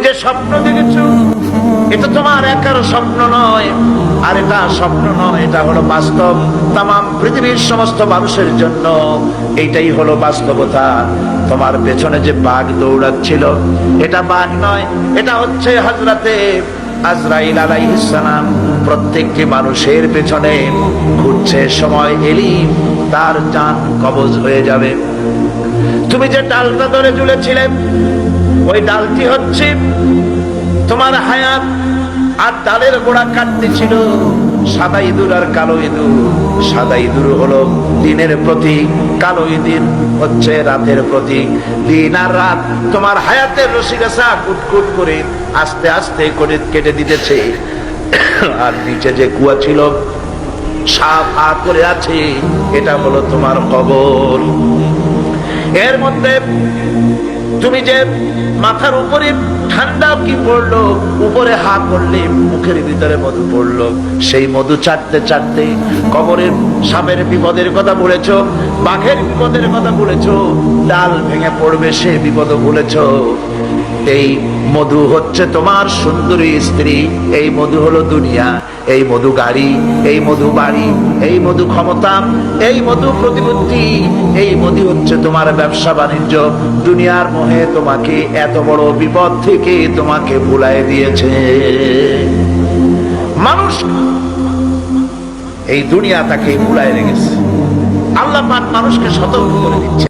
যে স্বপ্ন দেখেছো এটা তোমার একার স্বপ্ন নয়, আর এটা স্বপ্ন নয়, এটা হলো বাস্তব। তামাম পৃথিবীর সমস্ত মানুষের জন্য এইটাই হলো বাস্তবতা। তোমার পেছনে যে বাঘ দৌড়াচ্ছিল এটা বাঘ নয়, এটা হচ্ছে হযরতে আজরাইল আলাইহিস সালাম। প্রত্যেকটি মানুষের পেছনে ঘুরছে, সময় এলেই তার জান কবজ হয়ে যাবে। তুমি যে ডালটা ধরে ঝুলেছিলে ওই ডালটি হচ্ছে তোমার হায়াত, আর ডালের গোড়া কাটতে ছিল সাদা ইঁদুর আর কালো ইঁদুর। সাদা ইঁদুর হলো দিনের প্রতীক, কালো ইঁদুর হচ্ছে রাতের প্রতীক। দিন আর রাত তোমার হায়াতের রশিগাছা কুটকুট করে আস্তে আস্তে করে কেটে দিতেছে। আর নিচে যে কুয়া ছিল সাপ হা করে আছে, এটা হলো তোমার কবর। এর মধ্যে তুমি যে মাথার উপরে ঠান্ডা কি পড়লো, উপরে হা করলে মুখের ভিতরে মধু পড়লো। সেই মধু চাটতে চাটতে কবরের সাপের বিপদের কথা বলেছো, বাঘের বিপদের কথা বলেছো, ডাল ভেঙে পড়বে সে বিপদ বলেছো। এই মধু হচ্ছে তোমার সুন্দরী স্ত্রী, এই মধু হলো দুনিয়া, এই মধু গাড়ি, এই মধু বাড়ি, এই মধু ক্ষমতা, এই মধু প্রতিপত্তি, এই মধু হচ্ছে তোমার ব্যবসা বাণিজ্য। দুনিয়ার মোহে তোমাকে এত বড় বিপদ থেকে তোমাকে ভুলাই দিয়েছে মানুষ। এই দুনিয়া তাকে ভুলাই রেখেছে। আল্লাহ পাক মানুষকে সতর্ক করে দিচ্ছে।